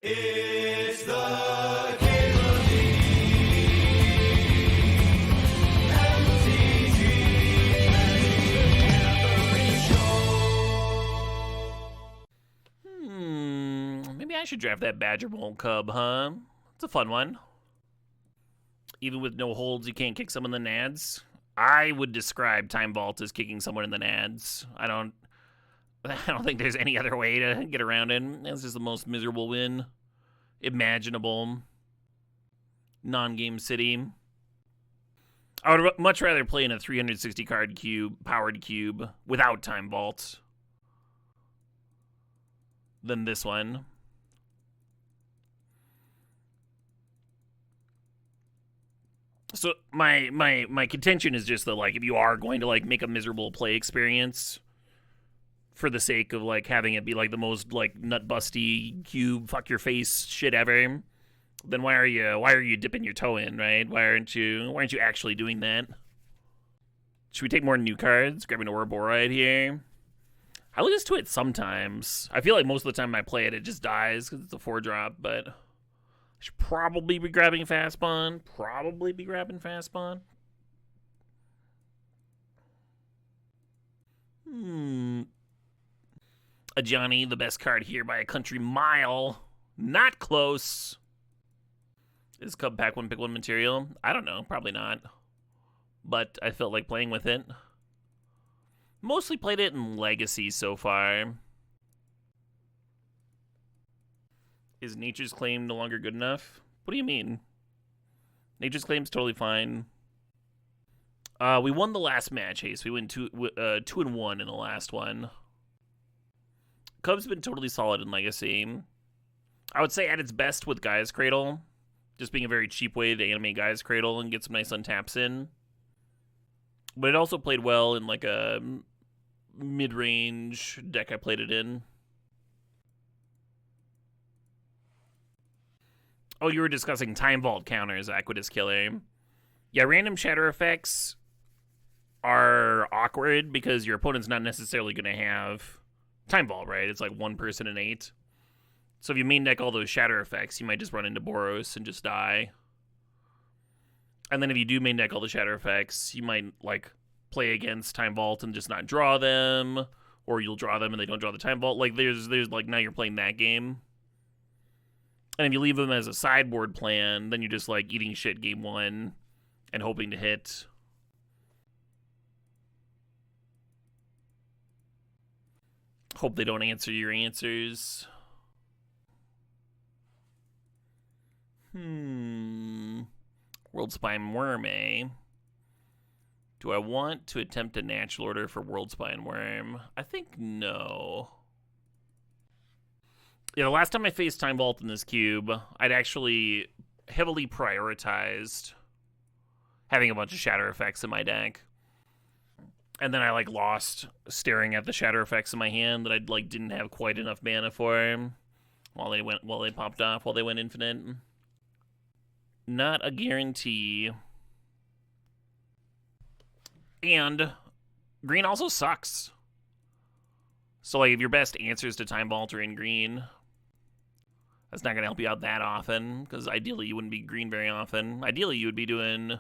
It's the Cable Maybe I should draft that Badger Bowl Cub, huh? It's a fun one. Even with no holds, you can't kick someone in the nads. I would describe Time Vault as kicking someone in the nads. I don't think there's any other way to get around it. It's just the most miserable win imaginable. Non-game city. I would much rather play in a 360 card cube, powered cube, without Time Vault than this one. So my contention is just that, like, if you are going to, like, make a miserable play experience for the sake of, like, having it be, like, the most, like, nut-busty cube, fuck-your-face shit ever, then why are you dipping your toe in, right? Why aren't you actually doing that? Should we take more new cards? Grabbing Ouroborite here. I lose to it sometimes. I feel like most of the time I play it, it just dies because it's a 4-drop, but I should probably be grabbing Fast Spawn. A Johnny, the best card here by a country mile. Not close. Is Cub Pack 1 pick 1 material? I don't know. Probably not. But I felt like playing with it. Mostly played it in Legacy so far. Is Nature's Claim no longer good enough? What do you mean? Nature's Claim's totally fine. We won the last match, Ace. We went 2-1 in the last one. Cub's been totally solid in Legacy. I would say at its best with Gaia's Cradle. Just being a very cheap way to animate Gaia's Cradle and get some nice untaps in. But it also played well in, like, a mid-range deck I played it in. Oh, you were discussing Time Vault counters, Aquidus Killer. Yeah, random shatter effects are awkward because your opponent's not necessarily going to have Time Vault, right? It's like 1 person in 8. So if you main deck all those shatter effects, you might just run into Boros and just die. And then if you do main deck all the shatter effects, you might, like, play against Time Vault and just not draw them, or you'll draw them and they don't draw the Time Vault. Like, there's like, now you're playing that game. And if you leave them as a sideboard plan, then you're just, like, eating shit game 1 and hoping to hit. Hope they don't answer your answers. World Spine Worm, eh? Do I want to attempt a natural order for World Spine Worm? I think no. Yeah, the last time I faced Time Vault in this cube, I'd actually heavily prioritized having a bunch of shatter effects in my deck. And then I, like, lost staring at the shatter effects in my hand that I, like, didn't have quite enough mana for while they popped off, while they went infinite. Not a guarantee. And green also sucks. So, like, if your best answers to Time Vault are in green, that's not going to help you out that often, because ideally you wouldn't be green very often. Ideally you would be doing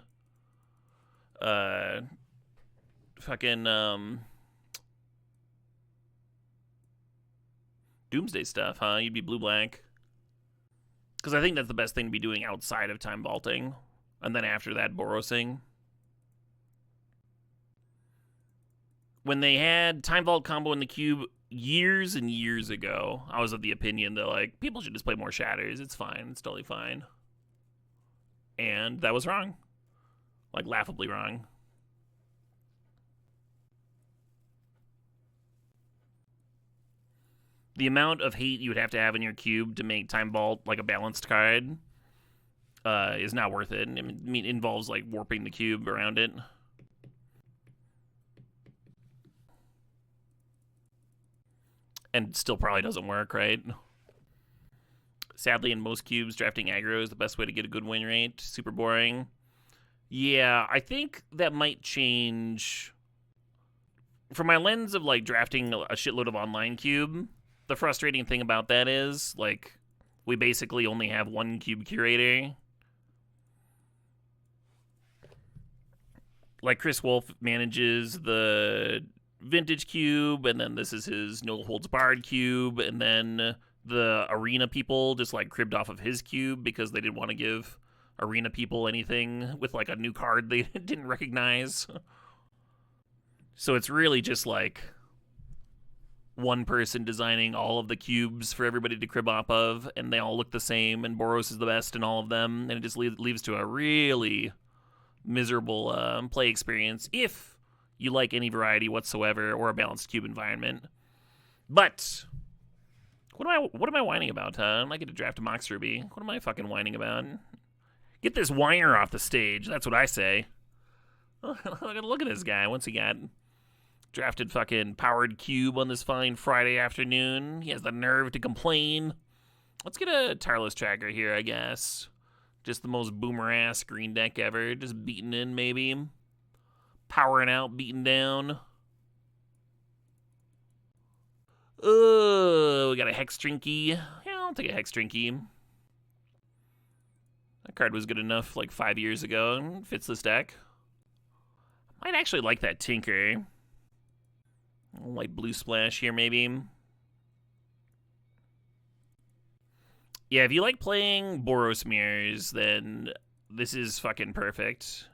Doomsday stuff, huh? You'd be blue-black. Because I think that's the best thing to be doing outside of Time Vaulting. And then after that, Borosing. When they had Time Vault combo in the cube years and years ago, I was of the opinion that, like, people should just play more shatters. It's fine. It's totally fine. And that was wrong. Like, laughably wrong. The amount of hate you would have to have in your cube to make Time Vault, like, a balanced card is not worth it. I mean, it involves, like, warping the cube around it. And still probably doesn't work, right? Sadly, in most cubes, drafting aggro is the best way to get a good win rate. Super boring. Yeah, I think that might change. From my lens of, like, drafting a shitload of online cube, the frustrating thing about that is, like, we basically only have one cube curator. Like Chris Wolf manages the vintage cube, and then this is his no holds barred cube, and then the arena people just like cribbed off of his cube because they didn't want to give arena people anything with like a new card they didn't recognize. So it's really just like one person designing all of the cubes for everybody to crib off of, and they all look the same, and Boros is the best in all of them, and it just leads to a really miserable play experience if you like any variety whatsoever or a balanced cube environment. But what am I whining about, huh? I get to draft a Mox Ruby. What am I fucking whining about? Get this whiner off the stage. That's what I say. Look at this guy. Once he got drafted fucking powered cube on this fine Friday afternoon, he has the nerve to complain. Let's get a tireless tracker here, I guess. Just the most boomer-ass green deck ever. Just beating in, maybe. Powering out, beating down. We got a Hex Trinky. Yeah, I'll take a Hex Trinky. That card was good enough like 5 years ago. Fits this deck. Might actually like that Tinker. Light blue splash here, maybe. Yeah, if you like playing Boros mirrors, then this is fucking perfect.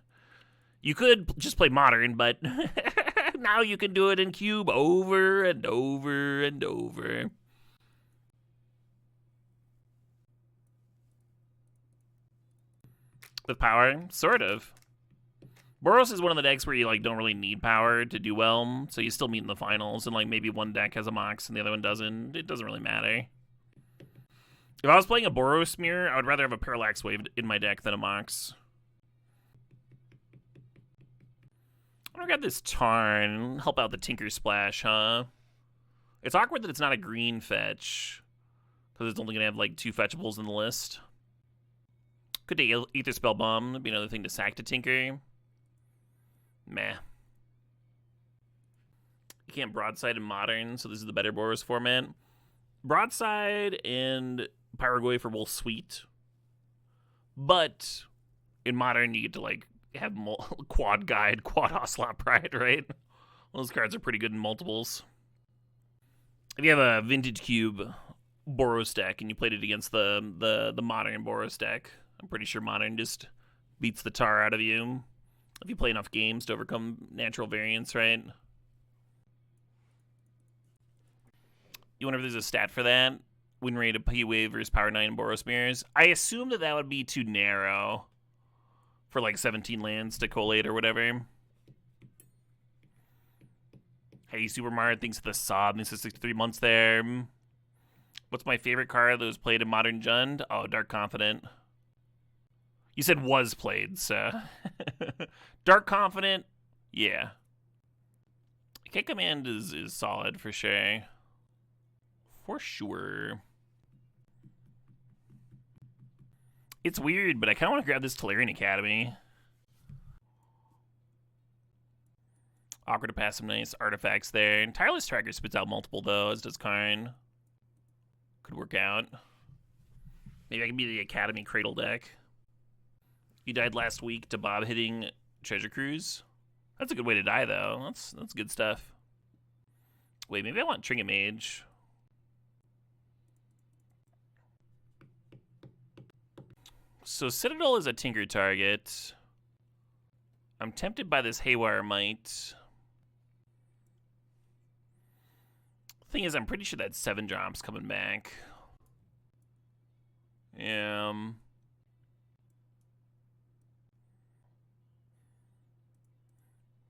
You could just play Modern, but now you can do it in Cube over and over and over. With power? Sort of. Boros is one of the decks where you like don't really need power to do well, so you still meet in the finals, and like maybe one deck has a Mox and the other one doesn't. It doesn't really matter. If I was playing a Boros mirror, I would rather have a Parallax Wave in my deck than a Mox. I'm gonna grab this Tarn, help out the Tinker Splash, huh? It's awkward that it's not a green fetch, because it's only gonna have like 2 fetchables in the list. Could take Ether Spell Bomb, that'd be another thing to sack to Tinker. Meh. You can't Broadside in Modern, so this is the better Boros format. Broadside and Pyrogoy are both sweet, but in Modern you get to like have quad guide, quad Ocelot Pride, right? Those cards are pretty good in multiples. If you have a Vintage Cube Boros deck and you played it against the Modern Boros deck, I'm pretty sure Modern just beats the tar out of you if you play enough games to overcome natural variance, right? You wonder if there's a stat for that? Win rate of P-Wave versus Power 9 Boros mirrors. I assume that would be too narrow for like 17 lands to collate or whatever. Hey, Super Mario thinks of the sob. This is 63 months there. What's my favorite card that was played in Modern Jund? Oh, Dark Confident. You said was played, so. Dark Confident, yeah. Kick Command is solid for sure. For sure. It's weird, but I kind of want to grab this Tolarian Academy. Awkward to pass some nice artifacts there. And Tireless Tracker spits out multiple, though, as does Karn. Could work out. Maybe I can be the Academy Cradle deck. You died last week to Bob hitting Treasure Cruise. That's a good way to die, though. That's good stuff. Wait, maybe I want Trinket Mage. So Citadel is a Tinker target. I'm tempted by this Haywire Might. Thing is, I'm pretty sure that 7 drops coming back.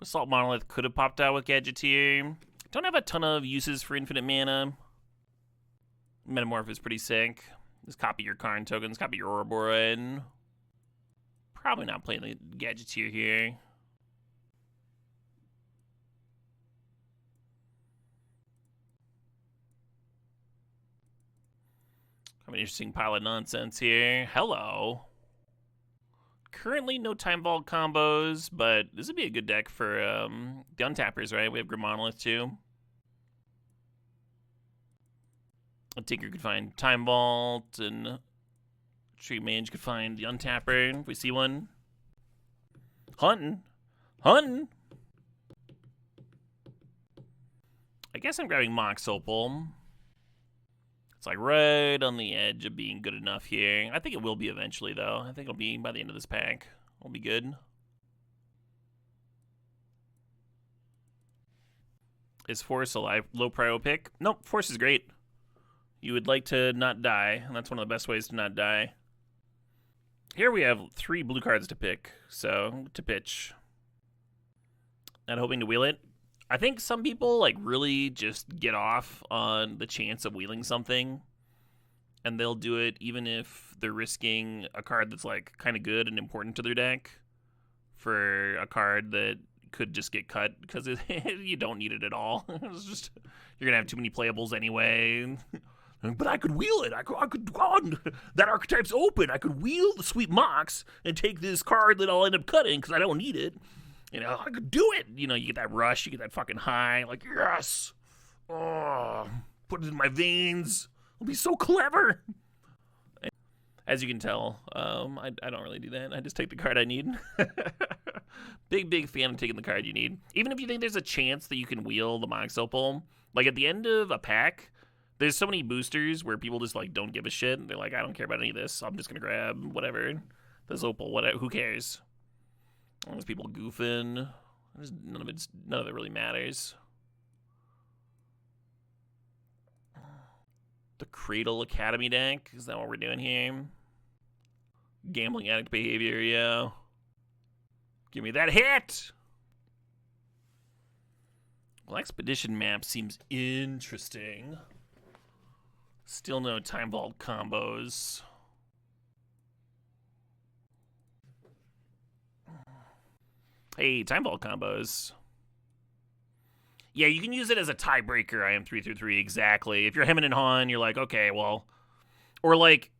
Assault Monolith could have popped out with Gadgeteer. Don't have a ton of uses for infinite mana. Metamorph is pretty sick. Just copy your Karn tokens, copy your Ouroboros. Probably not playing the Gadgeteer here. Kind of an interesting pile of nonsense here. Hello. Currently no Time Vault combos, but this would be a good deck for the Untappers, right? We have Grim Monolith too. A Tinker could find Time Vault, and Tree Mage could find the Untapper if we see one. Hunting. Hunting. I guess I'm grabbing Mox Opal. It's like right on the edge of being good enough here. I think it will be eventually, though. I think it'll be by the end of this pack. It'll be good. Is Force a low prio pick? Nope, Force is great. You would like to not die, and that's one of the best ways to not die. Here we have 3 blue cards to pick, so to pitch. Not hoping to wheel it. I think some people like really just get off on the chance of wheeling something, and they'll do it even if they're risking a card that's like kind of good and important to their deck for a card that could just get cut because you don't need it at all. It's just you're gonna have too many playables anyway. But I could wheel it. I could that archetype's open. I could wheel the sweet Mox and take this card that I'll end up cutting because I don't need it. You know, I could do it. You know, you get that rush, you get that fucking high. Like, yes. Oh, put it in my veins. I'll be so clever. As you can tell, I don't really do that. I just take the card I need. Big fan of taking the card you need. Even if you think there's a chance that you can wheel the Mox Opal. Like, at the end of a pack, there's so many boosters where people just, like, don't give a shit. They're like, I don't care about any of this. I'm just going to grab whatever. This Opal, whatever. Who cares? There's people goofing. None of it really matters. The Cradle Academy deck. Is that what we're doing here? Gambling addict behavior, yeah. Give me that hit! Well, Expedition map seems interesting. Still no Time Vault combos. Hey, Time Vault combos. Yeah, you can use it as a tiebreaker, I am 3/3, exactly. If you're hemming and hawing, you're like, okay, well. Or, like,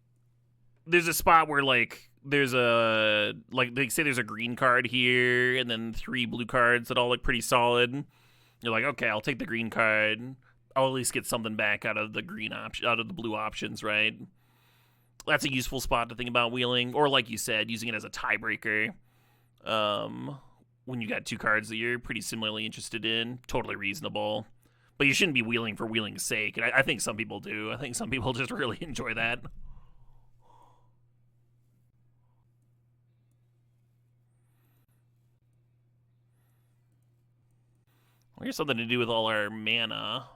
there's a spot where, like, there's a, like, they say there's a green card here, and then 3 blue cards that all look pretty solid. You're like, okay, I'll take the green card. I'll at least get something back out of the green option, out of the blue options, right? That's a useful spot to think about wheeling. Or, like you said, using it as a tiebreaker. When you got 2 cards that you're pretty similarly interested in, totally reasonable. But you shouldn't be wheeling for wheeling's sake. And I think some people do. I think some people just really enjoy that. Here's something to do with all our mana.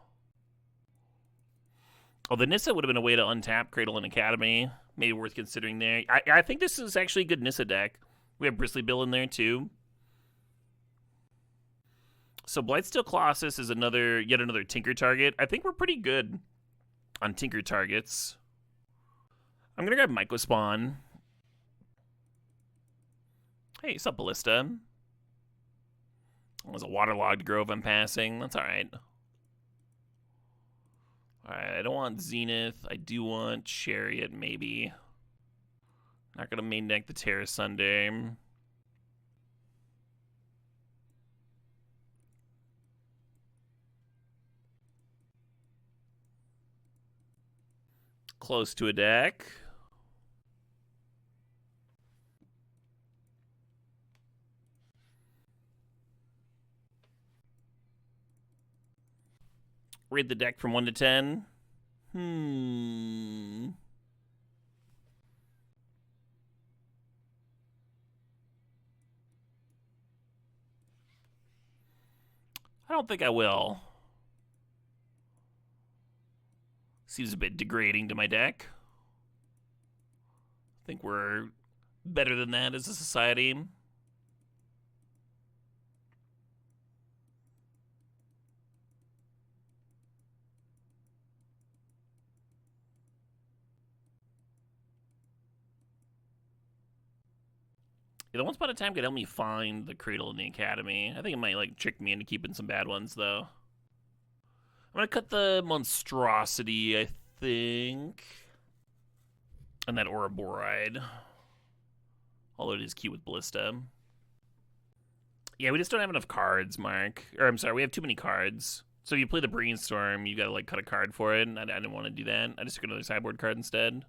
Oh, the Nissa would have been a way to untap Cradle and Academy. Maybe worth considering there. I think this is actually a good Nissa deck. We have Bristly Bill in there, too. So Blightsteel Colossus is yet another Tinker target. I think we're pretty good on Tinker targets. I'm going to grab Mycospawn. Hey, what's up, Ballista? There's a waterlogged grove I'm passing. That's alright. Alright, I don't want Zenith. I do want Chariot, maybe. Not going to main deck the Terra Sunday. Close to a deck. Rate the deck from 1 to 10. I don't think I will. Seems a bit degrading to my deck. I think we're better than that as a society. Yeah, the Once Upon a Time could help me find the Cradle in the Academy. I think it might like trick me into keeping some bad ones, though. I'm going to cut the Monstrosity, I think. And that Ouroboride. Although it is cute with Ballista. Yeah, we just don't have enough cards, Mark. Or, I'm sorry, we have too many cards. So if you play the Brainstorm, you gotta like cut a card for it, and I didn't want to do that. I just took another sideboard card instead.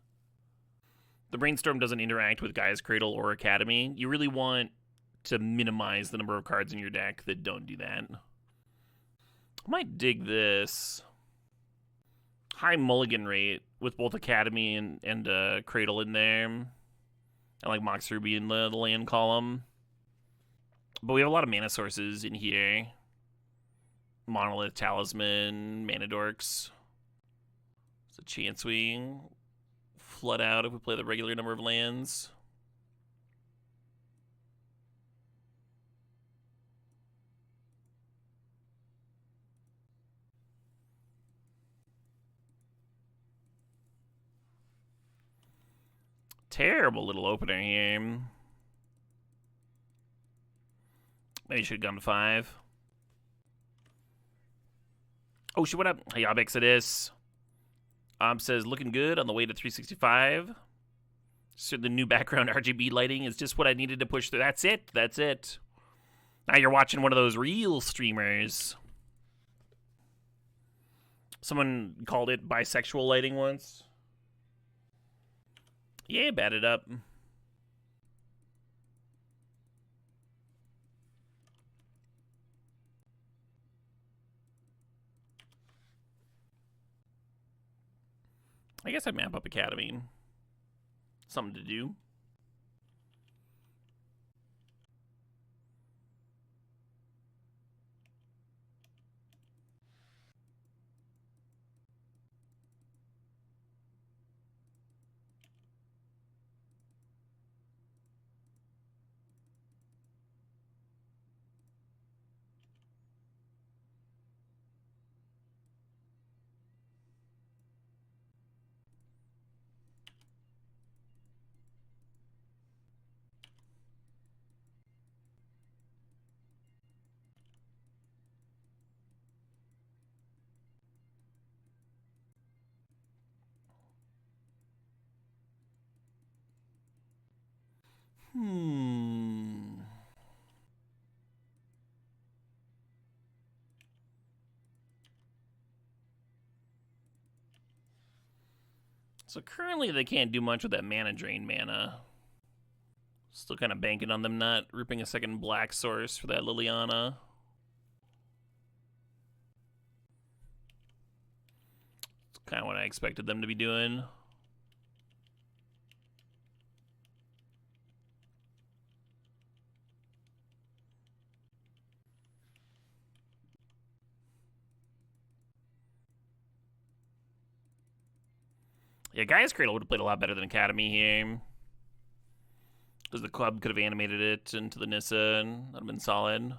The Brainstorm doesn't interact with Gaia's Cradle or Academy. You really want to minimize the number of cards in your deck that don't do that. I might dig this. High mulligan rate with both Academy and Cradle in there. And like Mox Ruby in the land column. But we have a lot of mana sources in here. Monolith, Talisman, Mana Dorks. There's a chance we flood out if we play the regular number of lands. Terrible little opener here. Maybe should have gone to 5. Oh, shit, what up? Hey, Ob Exodus. Says, looking good on the way to 365. So the new background RGB lighting is just what I needed to push through. That's it. That's it. Now you're watching one of those real streamers. Someone called it bisexual lighting once. Yeah, bat it up. I guess I'd map up Academy. Something to do. So currently they can't do much with that mana drain mana. Still kind of banking on them not ripping a second black source for that Liliana. It's kind of what I expected them to be doing. Yeah, Gaia's Cradle would have played a lot better than Academy here. Because the club could have animated it into the Nissa and that would have been solid.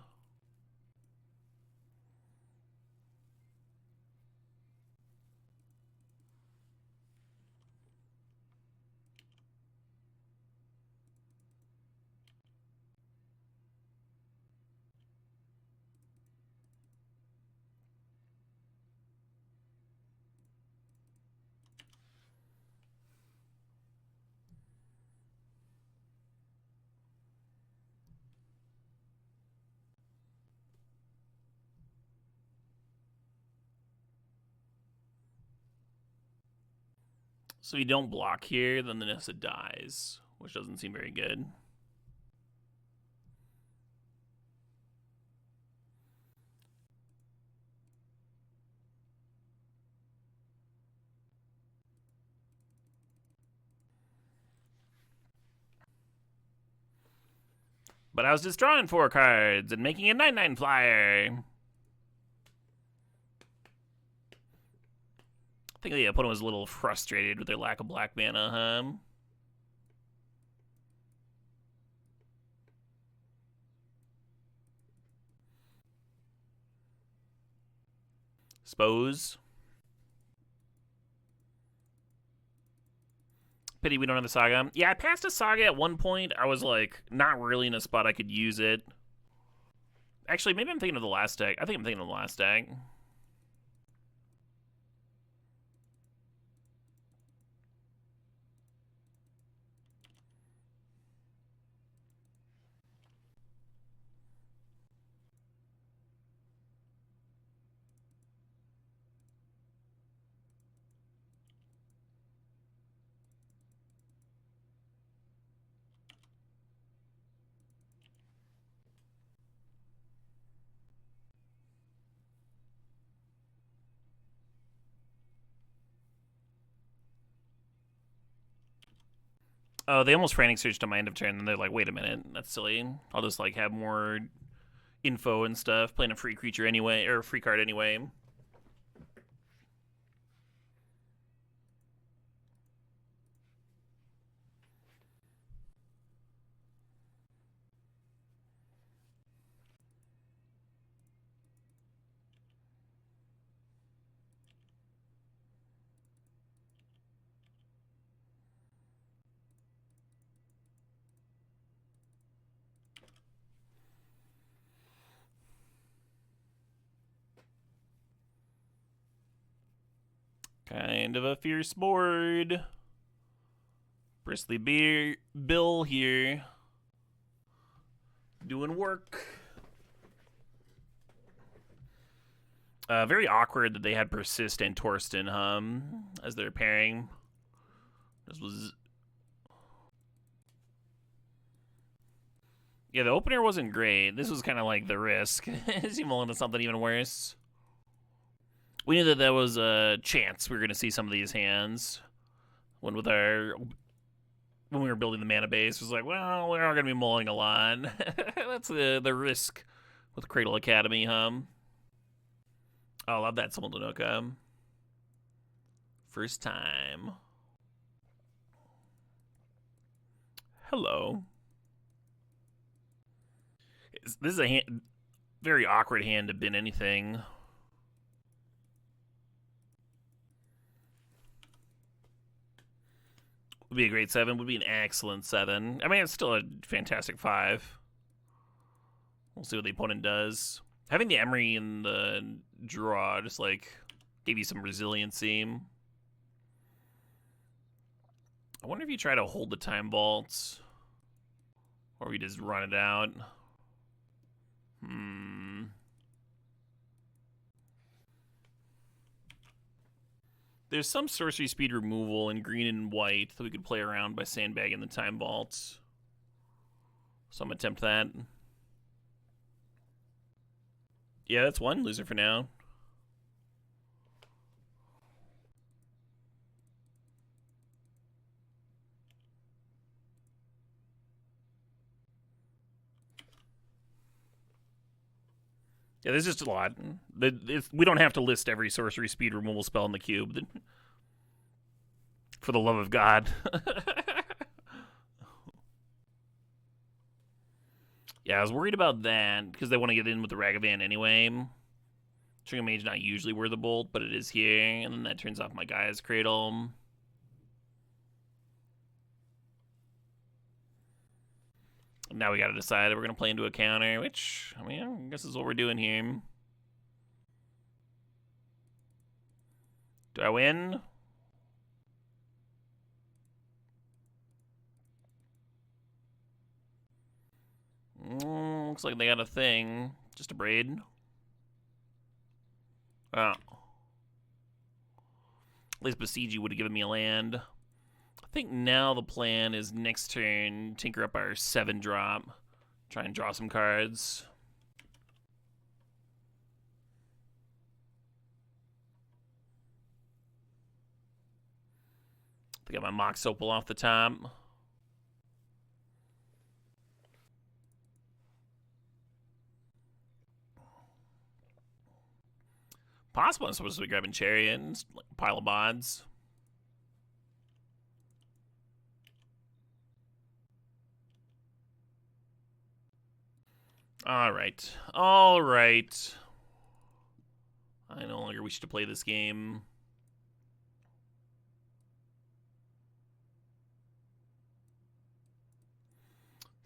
So if you don't block here, then the Nissa dies, which doesn't seem very good. But I was just drawing 4 cards and making a 9/9 flyer. I think the opponent was a little frustrated with their lack of black mana, huh? Suppose. Pity we don't have a Saga. Yeah, I passed a Saga at one point. I was like, not really in a spot I could use it. Actually, maybe I'm thinking of the last deck. I think I'm thinking of the last deck. Oh, they almost frantic searched on my end of turn, and they're like, wait a minute, that's silly. I'll just like have more info and stuff, playing a free creature anyway, or a free card anyway. Kind of a fierce board. Bristly Bill here. Doing work. Very awkward that they had Persist and Torsten as their pairing. This was... Yeah, the opener wasn't great. This was kind of like the risk. Is he mulling to something even worse? We knew that there was a chance we were going to see some of these hands. When we were building the mana base, it was like, well, we're not going to be mulling a lot. That's the risk with Cradle Academy, Oh, I love that Simultanuka. First time. Hello. This is a very awkward hand to bin anything. Would be a great 7. Would be an excellent 7. I mean, it's still a fantastic 5. We'll see what the opponent does. Having the Emery in the draw just, like, gave you some resiliency. I wonder if you try to hold the Time Vault. Or we just run it out. There's some sorcery speed removal in green and white that we could play around by sandbagging the Time Vault. So I'm gonna attempt that. Yeah, that's one loser for now. Yeah, there's just a lot. We don't have to list every sorcery speed removal spell in the cube. For the love of God. Yeah, I was worried about that, because they want to get in with the Ragavan anyway. String of Mage not usually worth the bolt, but it is here, and then that turns off my Gaia's Cradle. Now we gotta decide if we're gonna play into a counter, which, I mean, I guess is what we're doing here. Do I win? Looks like they got a thing. Just a braid. Oh. At least Besiege would have given me a land. I think now the plan is next turn, tinker up our 7-drop. Try and draw some cards. I got my Mox Opal off the top. Possible I'm supposed to be grabbing Chariot and pile of mods. Alright. Alright. I no longer wish to play this game.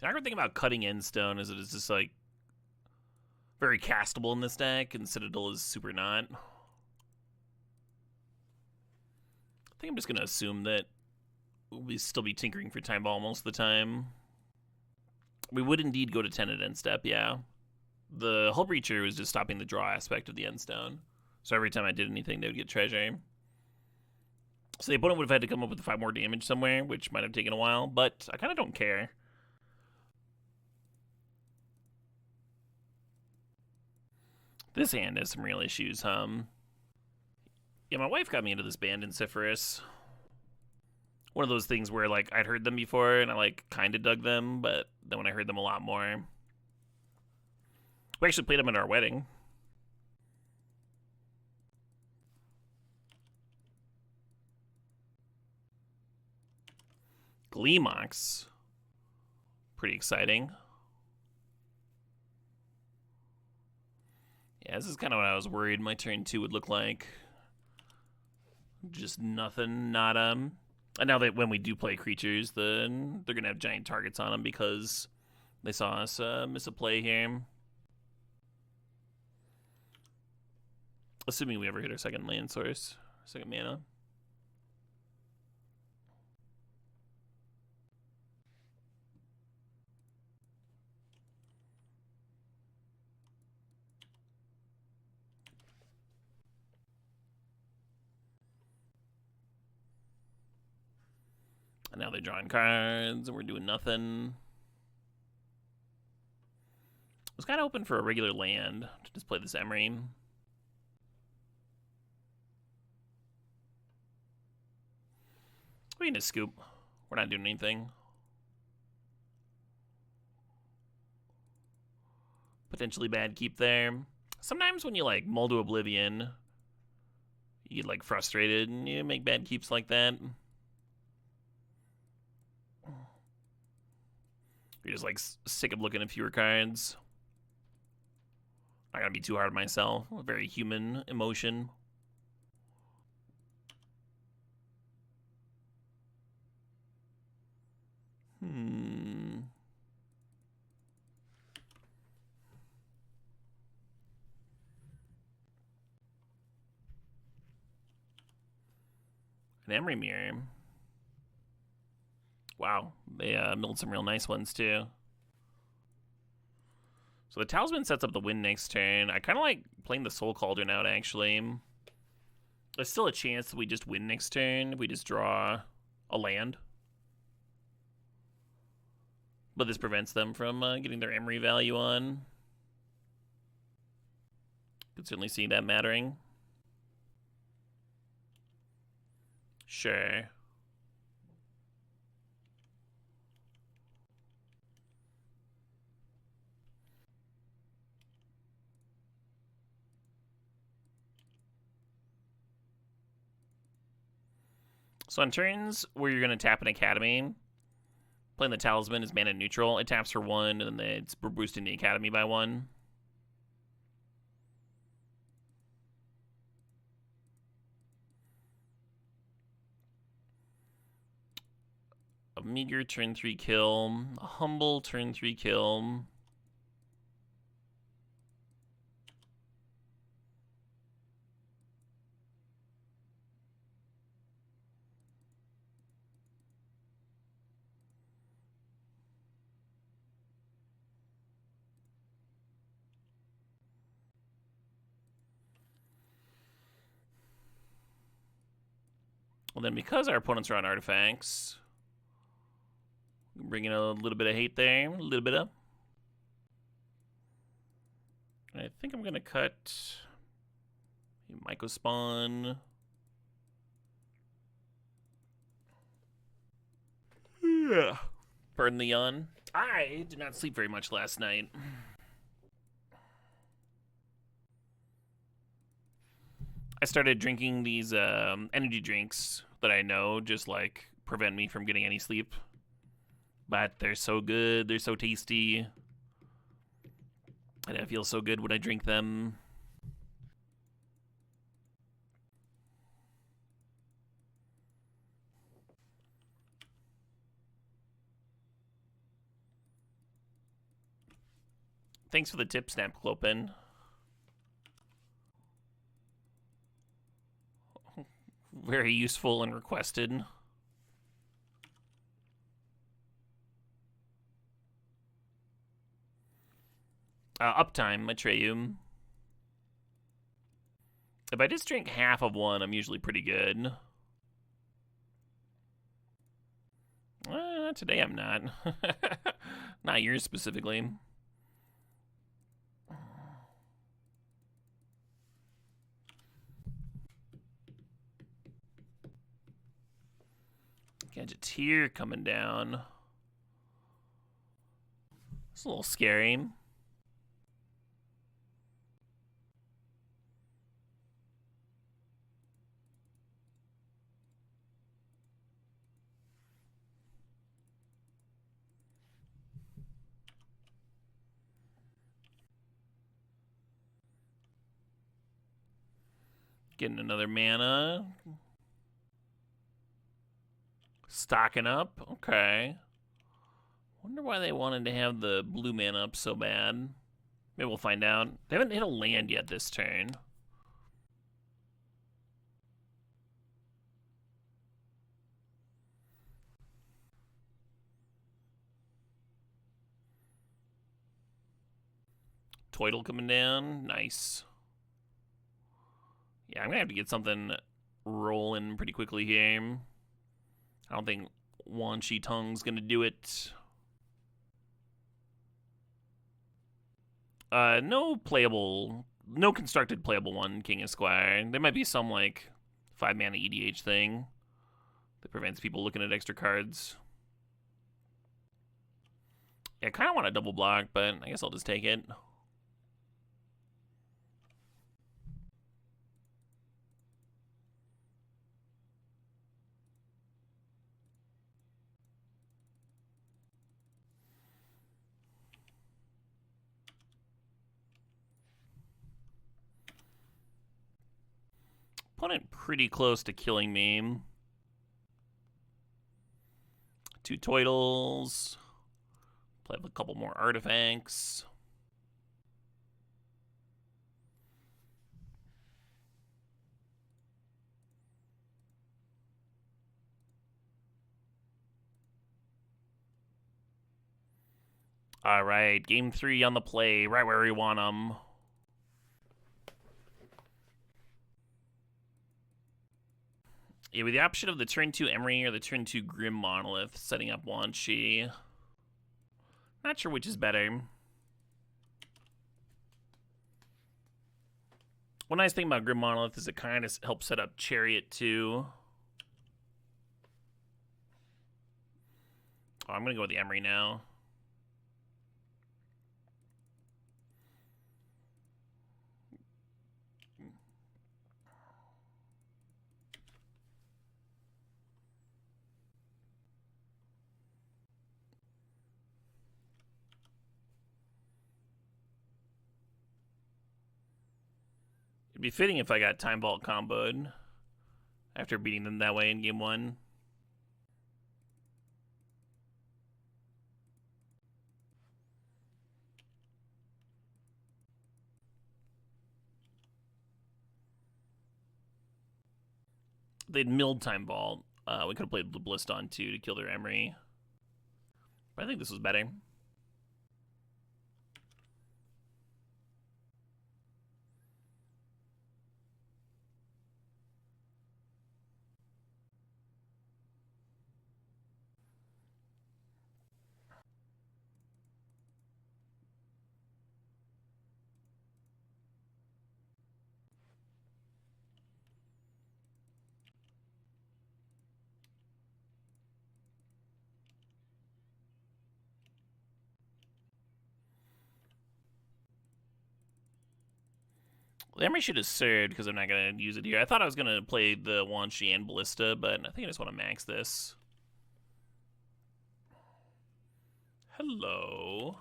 The awkward thing about cutting Endstone is that it's just like very castable in this deck, and Citadel is super not. I think I'm just gonna assume that we'll still be tinkering for Time Ball most of the time. We would indeed go to 10 at end step, yeah. The Hull Breacher was just stopping the draw aspect of the Endstone. So every time I did anything, they would get treasure. So the opponent would have had to come up with 5 more damage somewhere, which might have taken a while, but I kind of don't care. This hand has some real issues, Yeah, my wife got me into this band in Cypherus. one of those things where like I'd heard them before and I like kind of dug them, but then when I heard them a lot more, we actually played them at our wedding. Gleemox, pretty exciting. Yeah, this is kind of what I was worried my turn 2 would look like. Just nothing, nada. And now that when we do play creatures, then they're going to have giant targets on them because they saw us miss a play here. Assuming we ever hit our second land source, second mana. And now they're drawing cards, and we're doing nothing. I was kind of hoping for a regular land to just play this Emery. We can just scoop. We're not doing anything. Potentially bad keep there. Sometimes when you like mull to oblivion, you get like frustrated and you make bad keeps like that. You're just like sick of looking at fewer cards. Not gonna be too hard on myself. A very human emotion. An Emery Mirror. Wow, they milled some real nice ones too. So the Talisman sets up the win next turn. I kind of like playing the Soul Cauldron out, actually. There's still a chance that we just win next turn if we just draw a land. But this prevents them from getting their Emery value on. Could certainly see that mattering. Sure. So on turns where you're going to tap an Academy, playing the Talisman is mana neutral. It taps for 1, and then it's boosting the Academy by 1. A meager turn 3 kill. A humble turn 3 kill. Well, then because our opponents are on artifacts, bring in a little bit of hate there, a little bit of. I think I'm going to cut Myco Spawn. Yeah. Pardon the yawn. I did not sleep very much last night. I started drinking these energy drinks that I know just like prevent me from getting any sleep. But they're so good, they're so tasty. And I feel so good when I drink them. Thanks for the tip, Snap Clopen. Very useful and requested. Uptime, Atreyu. If I just drink half of one, I'm usually pretty good. Today I'm not. Not yours specifically. Gadgeteer coming down. It's a little scary. Getting another mana. Stocking up. Okay. Wonder why they wanted to have the blue mana up so bad. Maybe we'll find out. They haven't hit a land yet this turn. Toidle coming down. Nice. Yeah, I'm going to have to get something rolling pretty quickly here. I don't think Wan Shi Tong's going to do it. No constructed playable one, King Esquire. There might be some, like, 5-mana EDH thing that prevents people looking at extra cards. Yeah, I kind of want a double block, but I guess I'll just take it. Opponent pretty close to killing me. 2 Toidles. Play a couple more artifacts. All right, game 3 on the play, right where we want them. Yeah, with the option of the turn 2 Emery or the turn 2 Grim Monolith, setting up Wan Shi. Not sure which is better. One nice thing about Grim Monolith is it kind of helps set up Chariot too. Oh, I'm going to go with the Emery now. It'd be fitting if I got Time Vault comboed after beating them that way in game 1. They'd milled Time Vault. We could have played Bliston too to kill their Emery. But I think this was better. The Emery should have served because I'm not going to use it here. I thought I was going to play the Wan Shi and Ballista, but I think I just want to max this. Hello.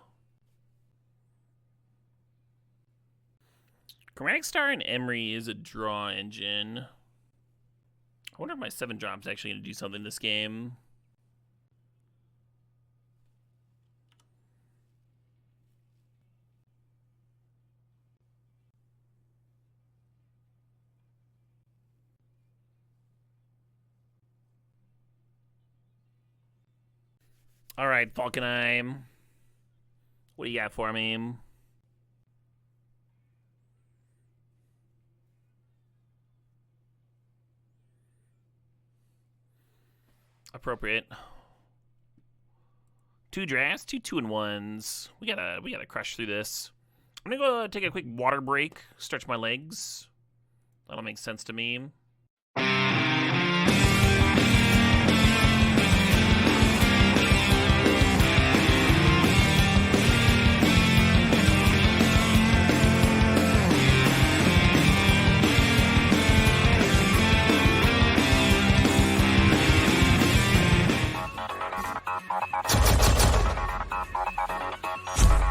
Chromatic Star and Emery is a draw engine. I wonder if my 7-drop's actually going to do something this game. All right, Falkenheim. What do you got for me? Appropriate. 2 drafts, 2 2-and-1s. We gotta crush through this. I'm gonna go take a quick water break, stretch my legs. That'll make sense to me.